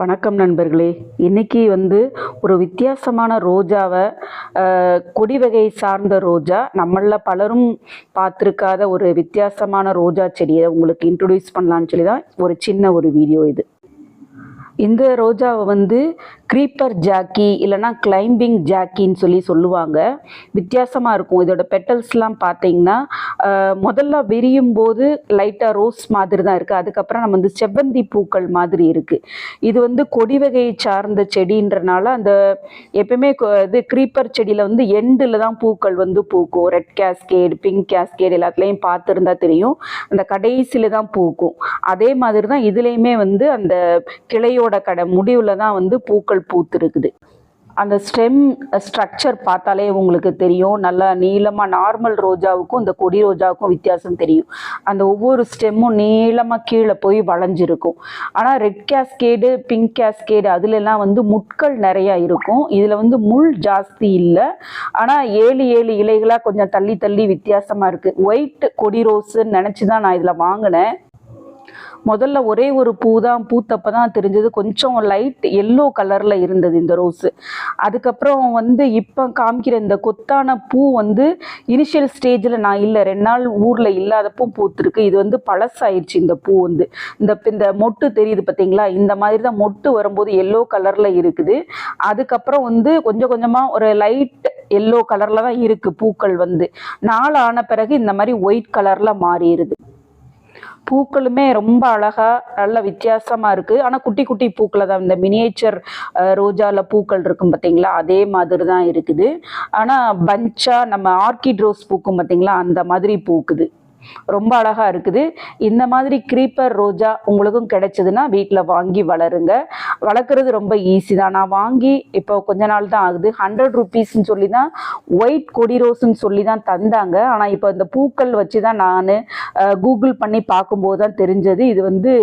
வணக்கம் நண்பர்களே. இன்னைக்கு ஒரு வித்தியாசமான ரோஜாவை கொடி வகை சார்ந்த ரோஜா நம்மள பலரும் பார்த்துருக்காத ஒரு வித்தியாசமான ரோஜா செடியை உங்களுக்கு இன்ட்ரடியூஸ் பண்ணலான்னு சொல்லி தான் ஒரு சின்ன ஒரு வீடியோ இது. இந்த ரோஜாவை க்ரீப்பர் ஜாக்கி இல்லைனா கிளைம்பிங் ஜாக்கின்னு சொல்லுவாங்க. வித்தியாசமாக இருக்கும். இதோட பெட்டல்ஸ்லாம் பார்த்தீங்கன்னா முதல்ல விரியும் போது லைட்டாக ரோஸ் மாதிரி தான் இருக்குது. அதுக்கப்புறம் நம்ம செவ்வந்தி பூக்கள் மாதிரி இருக்குது. இது கொடி வகையை சார்ந்த செடின்றனால அந்த எப்பயுமே இது க்ரீப்பர் செடியில் எண்டில் தான் பூக்கள் பூக்கும். ரெட் கேஸ்கேடு, பிங்க் கேஸ்கேடு எல்லாத்துலேயும் பார்த்துருந்தா தெரியும். அந்த கடைசியில் தான் பூக்கும். அதே மாதிரி தான் இதுலேயுமே அந்த கிளையோட முடிவில் தான் பூக்கள் பூத்திருக்குது. அந்த ஸ்டெம் ஸ்ட்ரக்சர் பார்த்தாலே உங்களுக்கு தெரியும். நல்லா நீளமாக நார்மல் ரோஜாவுக்கும் இந்த கொடி ரோஜாவுக்கும் வித்தியாசம் தெரியும். அந்த ஒவ்வொரு ஸ்டெம்மும் நீளமாக கீழே போய் வளைஞ்சிருக்கும். ஆனால் ரெட் கேஸ்கேடு, பிங்க் கேஸ்கேடு அதுலெல்லாம் முட்கள் நிறையா இருக்கும். இதில் முள் ஜாஸ்தி இல்லை. ஆனால் 7 இலைகளாக கொஞ்சம் தள்ளி தள்ளி வித்தியாசமாக இருக்குது. ஒயிட் கொடி ரோஸுன்னு நினச்சி தான் நான் இதில் வாங்கினேன். முதல்ல ஒரே ஒரு பூ தான் பூத்தப்போ தான் தெரிஞ்சது. கொஞ்சம் லைட் எல்லோ கலரில் இருந்தது இந்த ரோஸு. அதுக்கப்புறம் இப்போ காமிக்கிற இந்த கொத்தான பூ இனிஷியல் ஸ்டேஜில் நான் இல்லை, 2 நாள் ஊரில் இல்லாதப்போ பூத்துருக்கு. இது பழசாயிடுச்சு. இந்த பூ இந்த மொட்டு தெரியுது பார்த்தீங்களா? இந்த மாதிரி தான் மொட்டு வரும்போது எல்லோ கலரில் இருக்குது. அதுக்கப்புறம் கொஞ்சம் கொஞ்சமாக ஒரு லைட் எல்லோ கலரில் தான் இருக்குது பூக்கள். நாள் ஆன பிறகு இந்த மாதிரி ஒயிட் கலரில் மாறிடுது. பூக்களுமே ரொம்ப அழகா நல்ல வித்தியாசமா இருக்கு. ஆனால் குட்டி குட்டி பூக்களை தான், இந்த மினியேச்சர் ரோஜால பூக்கள் இருக்கும் பார்த்தீங்களா, அதே மாதிரி தான் இருக்குது. ஆனால் பஞ்சா நம்ம ஆர்கிட் ரோஸ் பூக்கும் பார்த்தீங்களா, அந்த மாதிரி பூக்குது. ரொம்ப அழகா இருக்குது. இந்த மாதிரி க்ரீப்பர் ரோஜா உங்களுக்கும் கிடைச்சதுன்னா வீட்டில் வாங்கி வளருங்க. வளர்க்குறது ரொம்ப ஈஸி தான். நான் வாங்கி இப்போ கொஞ்ச நாள் தான் ஆகுது. 100 ரூபீஸ்ன்னு சொல்லி தான் ஒயிட் கொடி ரோஸ்ன்னு சொல்லி தான் தந்தாங்க. ஆனால் இப்போ இந்த பூக்கள் வச்சு தான் நான் கூகுள் பண்ணி பார்க்கும்போது தான் தெரிஞ்சது இது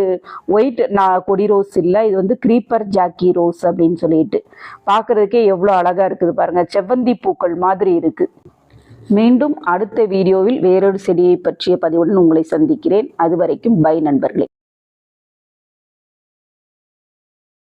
ஒயிட் கொடி ரோஸ் இல்லை, இது க்ரீப்பர் ஜாக்கி ரோஸ் அப்படின்னு சொல்லிட்டு. பார்க்குறதுக்கே எவ்வளோ அழகாக இருக்குது பாருங்கள். செவ்வந்தி பூக்கள் மாதிரி இருக்குது. மீண்டும் அடுத்த வீடியோவில் வேறொரு செடியை பற்றிய பதிவுடன் உங்களை சந்திக்கிறேன். அதுவரைக்கும் பை நண்பர்களே.